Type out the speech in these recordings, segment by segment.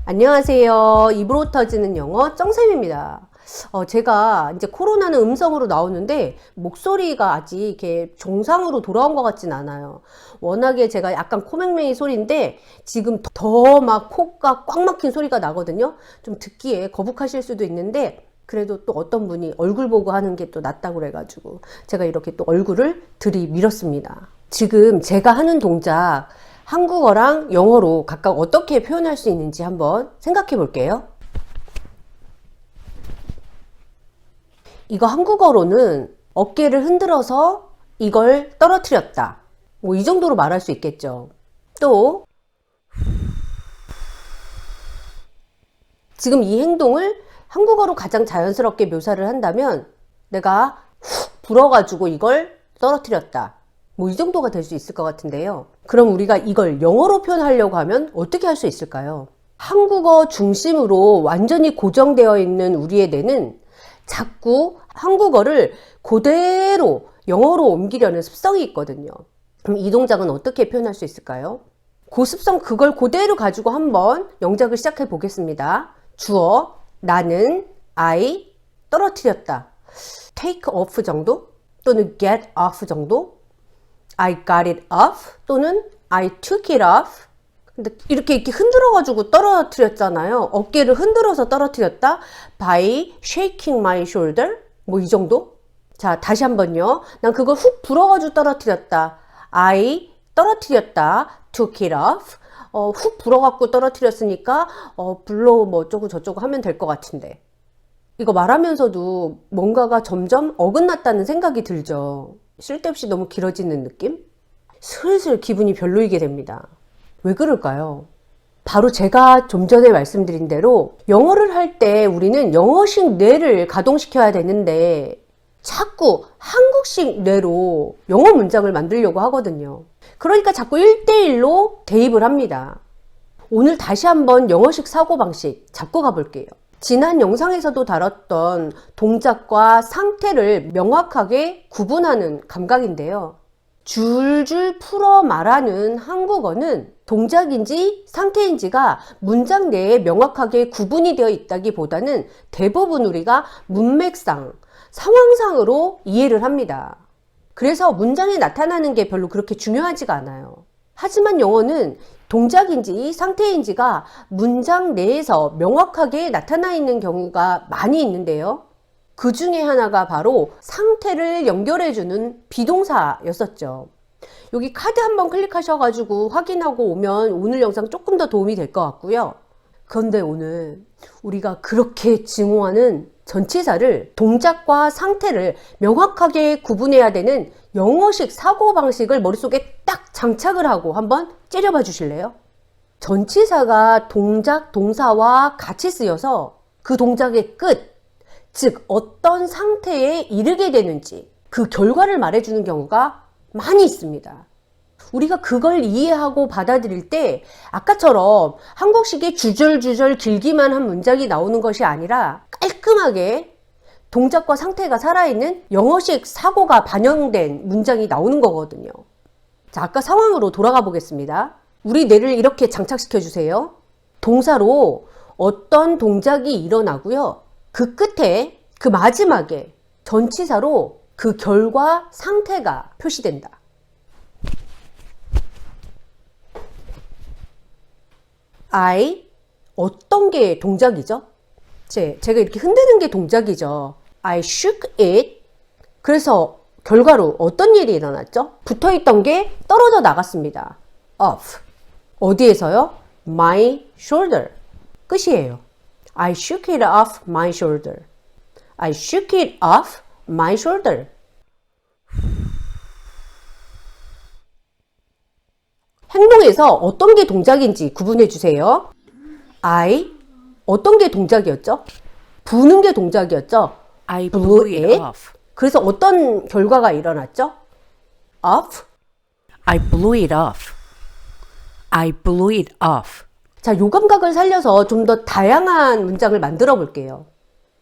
안녕하세요. 입으로 터지는 영어 정쌤입니다. 제가 이제 코로나는 음성으로 나오는데 목소리가 아직 이렇게 정상으로 돌아온 것 같진 않아요. 워낙에 제가 약간 코맹맹이 소리인데 지금 더 막 코가 꽉 막힌 소리가 나거든요. 좀 듣기에 거북하실 수도 있는데 그래도 또 어떤 분이 얼굴 보고 하는 게 또 낫다고 그래가지고 제가 이렇게 또 얼굴을 들이밀었습니다. 지금 제가 하는 동작 한국어랑 영어로 각각 어떻게 표현할 수 있는지 한번 생각해 볼게요. 이거 한국어로는 어깨를 흔들어서 이걸 떨어뜨렸다. 뭐 이 정도로 말할 수 있겠죠. 또 지금 이 행동을 한국어로 가장 자연스럽게 묘사를 한다면 내가 훅 불어가지고 이걸 떨어뜨렸다. 뭐 이 정도가 될 수 있을 것 같은데요. 그럼 우리가 이걸 영어로 표현하려고 하면 어떻게 할 수 있을까요? 한국어 중심으로 완전히 고정되어 있는 우리의 뇌는 자꾸 한국어를 그대로 영어로 옮기려는 습성이 있거든요. 그럼 이 동작은 어떻게 표현할 수 있을까요? 그 습성 그걸 그대로 가지고 한번 영작을 시작해 보겠습니다. 주어 나는 I 떨어뜨렸다. take off 정도 또는 get off 정도, I got it off 또는 I took it off. 근데 이렇게 흔들어 가지고 떨어뜨렸잖아요. 어깨를 흔들어서 떨어뜨렸다. By shaking my shoulder. 뭐 이 정도? 자, 다시 한번요. 난 그걸 훅 불어 가지고 떨어뜨렸다. I 떨어뜨렸다. took it off. 훅 불어 갖고 떨어뜨렸으니까 불러 뭐 어쩌고 저쩌고 하면 될 것 같은데. 이거 말하면서도 뭔가가 점점 어긋났다는 생각이 들죠. 쓸데없이 너무 길어지는 느낌? 슬슬 기분이 별로이게 됩니다. 왜 그럴까요? 바로 제가 좀 전에 말씀드린 대로 영어를 할 때 우리는 영어식 뇌를 가동시켜야 되는데 자꾸 한국식 뇌로 영어 문장을 만들려고 하거든요. 그러니까 자꾸 1대1로 대입을 합니다. 오늘 다시 한번 영어식 사고방식 잡고 가볼게요. 지난 영상에서도 다뤘던 동작과 상태를 명확하게 구분하는 감각인데요. 줄줄 풀어 말하는 한국어는 동작인지 상태인지가 문장 내에 명확하게 구분이 되어 있다기보다는 대부분 우리가 문맥상, 상황상으로 이해를 합니다. 그래서 문장에 나타나는 게 별로 그렇게 중요하지가 않아요. 하지만 영어는 동작인지 상태인지가 문장 내에서 명확하게 나타나 있는 경우가 많이 있는데요. 그 중에 하나가 바로 상태를 연결해주는 비동사였었죠. 여기 카드 한번 클릭하셔가지고 확인하고 오면 오늘 영상 조금 더 도움이 될 것 같고요. 그런데 오늘 우리가 그렇게 증오하는 전치사를 동작과 상태를 명확하게 구분해야 되는 영어식 사고방식을 머릿속에 딱 장착을 하고 한번 째려봐 주실래요? 전치사가 동작, 동사와 같이 쓰여서 그 동작의 끝, 즉 어떤 상태에 이르게 되는지 그 결과를 말해주는 경우가 많이 있습니다. 우리가 그걸 이해하고 받아들일 때 아까처럼 한국식의 주절주절 길기만 한 문장이 나오는 것이 아니라 깔끔하게 동작과 상태가 살아있는 영어식 사고가 반영된 문장이 나오는 거거든요. 자, 아까 상황으로 돌아가 보겠습니다. 우리 뇌를 이렇게 장착시켜 주세요. 동사로 어떤 동작이 일어나고요. 그 끝에, 그 마지막에 전치사로 그 결과 상태가 표시된다. I, 어떤 게 동작이죠? 제가 이렇게 흔드는 게 동작이죠. I shook it. 그래서 결과로 어떤 일이 일어났죠? 붙어있던 게 떨어져 나갔습니다. off. 어디에서요? My shoulder. 끝이에요. I shook it off my shoulder. I shook it off my shoulder. 행동에서 어떤 게 동작인지 구분해 주세요. I, 어떤 게 동작이었죠? 부는 게 동작이었죠? I blew it off. 그래서 어떤 결과가 일어났죠? off. I blew it off. I blew it off. 자, 요 감각을 살려서 좀 더 다양한 문장을 만들어 볼게요.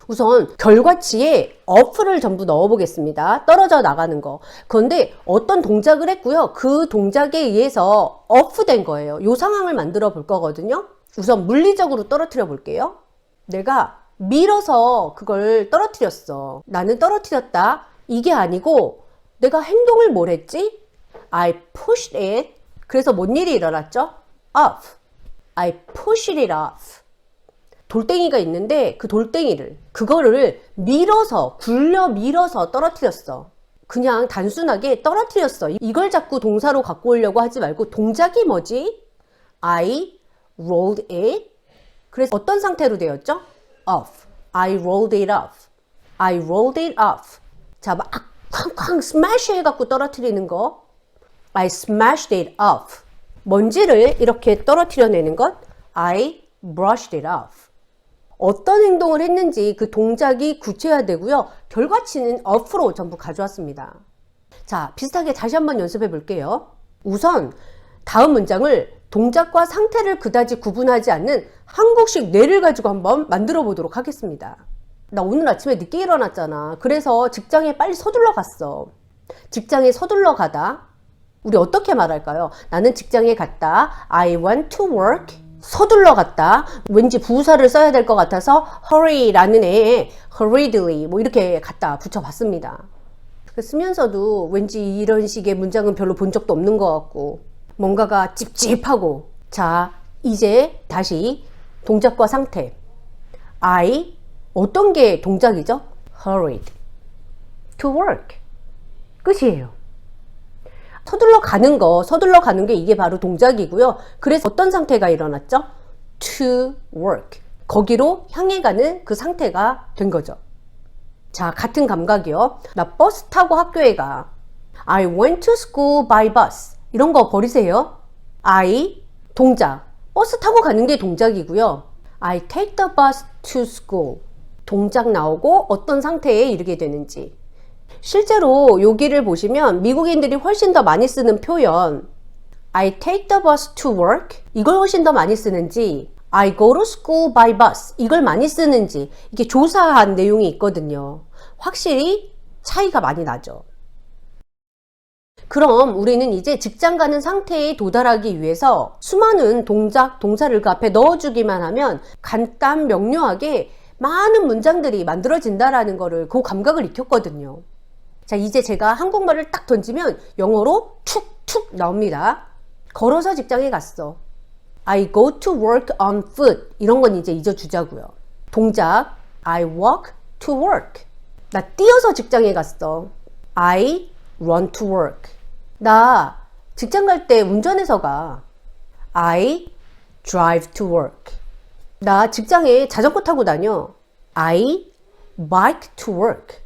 우선 결과치에 off를 전부 넣어 보겠습니다. 떨어져 나가는 거. 그런데 어떤 동작을 했고요. 그 동작에 의해서 off 된 거예요. 요 상황을 만들어 볼 거거든요. 우선 물리적으로 떨어뜨려 볼게요. 내가 밀어서 그걸 떨어뜨렸어. 나는 떨어뜨렸다. 이게 아니고 내가 행동을 뭘 했지? I pushed it. 그래서 뭔 일이 일어났죠? off. I pushed it off. 돌덩이가 있는데 그 돌덩이를 그거를 밀어서 굴려 밀어서 떨어뜨렸어. 그냥 단순하게 떨어뜨렸어. 이걸 자꾸 동사로 갖고 오려고 하지 말고 동작이 뭐지? I rolled it. 그래서 어떤 상태로 되었죠? off. I rolled it off. I rolled it off. 자, 막 쾅쾅 smash 해갖고 떨어뜨리는 거. I smashed it off. 먼지를 이렇게 떨어뜨려내는 것. I brushed it off. 어떤 행동을 했는지 그 동작이 구체화되고요. 결과치는 off로 전부 가져왔습니다. 자, 비슷하게 다시 한번 연습해 볼게요. 우선 다음 문장을 동작과 상태를 그다지 구분하지 않는 한국식 뇌를 가지고 한번 만들어 보도록 하겠습니다. 나 오늘 아침에 늦게 일어났잖아. 그래서 직장에 빨리 서둘러 갔어. 직장에 서둘러 가다. 우리 어떻게 말할까요? 나는 직장에 갔다. I went to work. 서둘러 갔다. 왠지 부사를 써야 될 것 같아서 hurry라는 애에 hurriedly 뭐 이렇게 갖다 붙여봤습니다. 쓰면서도 왠지 이런 식의 문장은 별로 본 적도 없는 것 같고 뭔가가 찝찝하고. 자, 이제 다시 동작과 상태. I 어떤 게 동작이죠? hurried to work. 끝이에요. 서둘러 가는 게 이게 바로 동작이고요. 그래서 어떤 상태가 일어났죠? to work. 거기로 향해 가는 그 상태가 된 거죠. 자, 같은 감각이요. 나 버스 타고 학교에 가. I went to school by bus. 이런 거 버리세요. I, 동작. 버스 타고 가는 게 동작이고요. I take the bus to school. 동작 나오고 어떤 상태에 이르게 되는지. 실제로 여기를 보시면 미국인들이 훨씬 더 많이 쓰는 표현 I take the bus to work 이걸 훨씬 더 많이 쓰는지 I go to school by bus 이걸 많이 쓰는지 이게 조사한 내용이 있거든요. 확실히 차이가 많이 나죠. 그럼 우리는 이제 직장 가는 상태에 도달하기 위해서 수많은 동작, 동사를 그 앞에 넣어주기만 하면 간단 명료하게 많은 문장들이 만들어진다라는 거를 그 감각을 익혔거든요. 자, 이제 제가 한국말을 딱 던지면 영어로 툭툭 나옵니다. 걸어서 직장에 갔어. I go to work on foot. 이런 건 이제 잊어주자고요. 동작 I walk to work. 나 뛰어서 직장에 갔어. I run to work. 나 직장 갈 때 운전해서 가. I drive to work. 나 직장에 자전거 타고 다녀. I bike to work.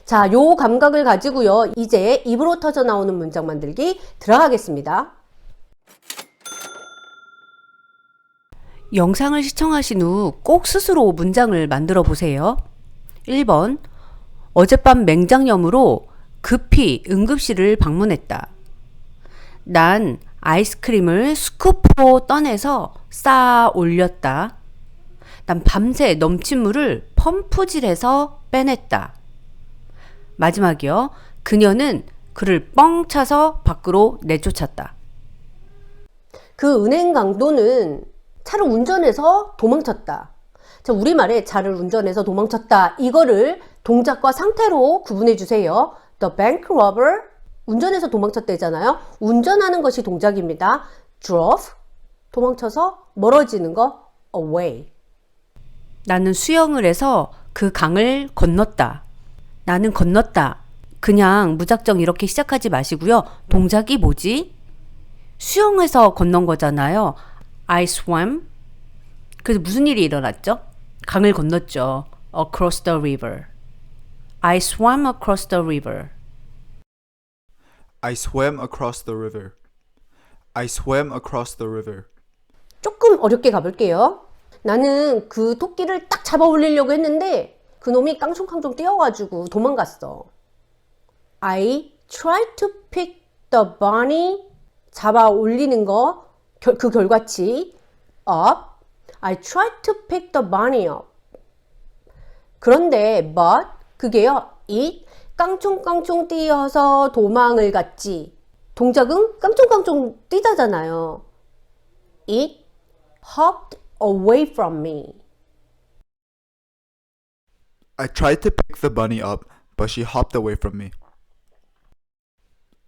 자, 요 감각을 가지고요. 이제 입으로 터져 나오는 문장 만들기 들어가겠습니다. 영상을 시청하신 후 꼭 스스로 문장을 만들어 보세요. 1번. 어젯밤 맹장염으로 급히 응급실을 방문했다. 난 아이스크림을 스쿠프로 떠내서 쌓아 올렸다. 난 밤새 넘친 물을 펌프질해서 빼냈다. 마지막이요. 그녀는 그를 뻥 차서 밖으로 내쫓았다. 그 은행 강도는 차를 운전해서 도망쳤다. 자, 우리말에 차를 운전해서 도망쳤다. 이거를 동작과 상태로 구분해 주세요. The bank robber, 운전해서 도망쳤대잖아요. 운전하는 것이 동작입니다. drove, 도망쳐서 멀어지는 거, away. 나는 수영을 해서 그 강을 건넜다. 나는 건넜다. 그냥 무작정 이렇게 시작하지 마시고요. 동작이 뭐지? 수영해서 건넌 거잖아요. I swam. 그래서 무슨 일이 일어났죠? 강을 건넜죠. Across the river. I swam across the river. I swam across the river. I swam across the river. 조금 어렵게 가볼게요. 나는 그 토끼를 딱 잡아 올리려고 했는데 그놈이 깡총깡총 뛰어가지고 도망갔어. I tried to pick the bunny. 잡아 올리는 거, 그 결과치 up. I tried to pick the bunny up. 그런데 but 그게요. it 깡총깡총 뛰어서 도망을 갔지. 동작은 깡총깡총 뛰다잖아요. It hopped away from me. I tried to pick the bunny up, but she hopped away from me.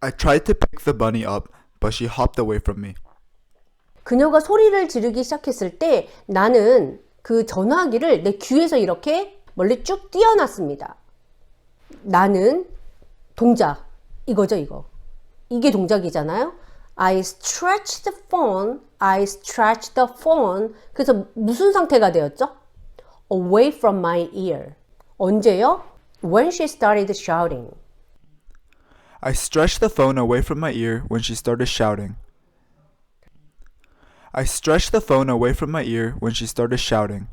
I tried to pick the bunny up, but she hopped away from me. 그녀가 소리를 지르기 시작했을 때 나는 그 전화기를 내 귀에서 이렇게 멀리 쭉 띄어놨습니다. 나는 동작, 이거죠, 이거. 이게 동작이잖아요. I stretched the phone, I stretched the phone. 그래서 무슨 상태가 되었죠? Away from my ear. 언제요? When she started shouting. I stretched the phone away from my ear when she started shouting. I stretched the phone away from my ear when she started shouting.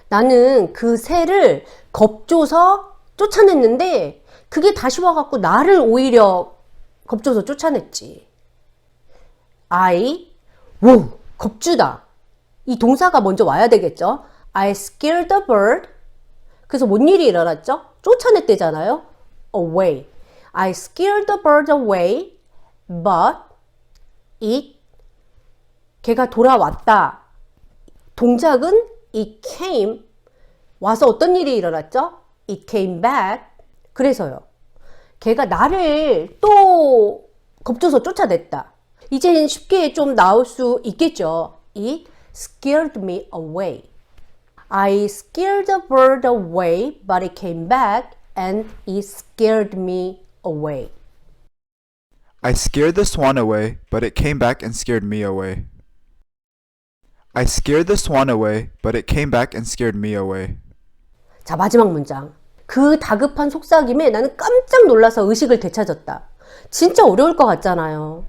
나는 그 새를 겁줘서 쫓아냈는데 그게 다시 와갖고 나를 오히려 겁줘서 쫓아냈지. 겁주다. 이 동사가 먼저 와야 되겠죠. I scared the bird. 그래서 뭔 일이 일어났죠? 쫓아냈대잖아요. Away. I scared the bird away, but 걔가 돌아왔다. 동작은 it came. 와서 어떤 일이 일어났죠? It came back. 그래서요. 걔가 나를 또 겁줘서 쫓아냈다. 이제는 쉽게 좀 나올 수 있겠죠. It scared me away. I scared the bird away, but it came back and it scared me away. I scared the swan away, but it came back and scared me away. I scared the swan away, but it came back and scared me away. 자, 마지막 문장. 그 다급한 속삭임에 나는 깜짝 놀라서 의식을 되찾았다. 진짜 어려울 것 같잖아요.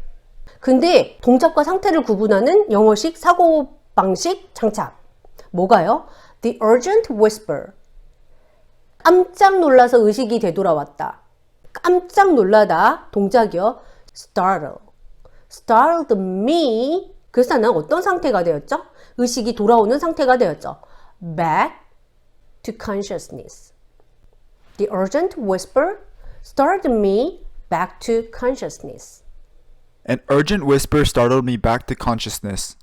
근데 동작과 상태를 구분하는 영어식 사고방식 장착. 뭐가요? The urgent whisper. 깜짝 놀라서 의식이 되돌아왔다. 깜짝 놀라다 동작이요. Startle. Startled me. 그래서 나는 어떤 상태가 되었죠? 의식이 돌아오는 상태가 되었죠. Back to consciousness. The urgent whisper startled me back to consciousness. An urgent whisper startled me back to consciousness.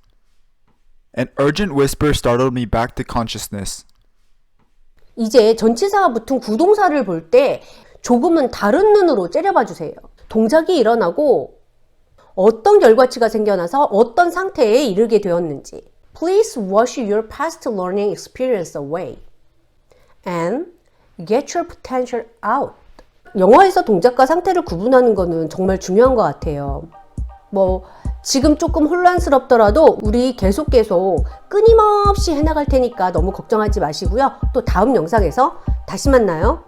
An urgent whisper startled me back to consciousness. 이제 전치사가 붙은 구동사를 볼 때 조금은 다른 눈으로 째려봐 주세요. 동작이 일어나고 어떤 결과치가 생겨나서 어떤 상태에 이르게 되었는지. Please wash your past learning experience away and get your potential out. 영어에서 동작과 상태를 구분하는 거는 정말 중요한 것 같아요. 지금 조금 혼란스럽더라도 우리 계속 끊임없이 해나갈 테니까 너무 걱정하지 마시고요. 또 다음 영상에서 다시 만나요.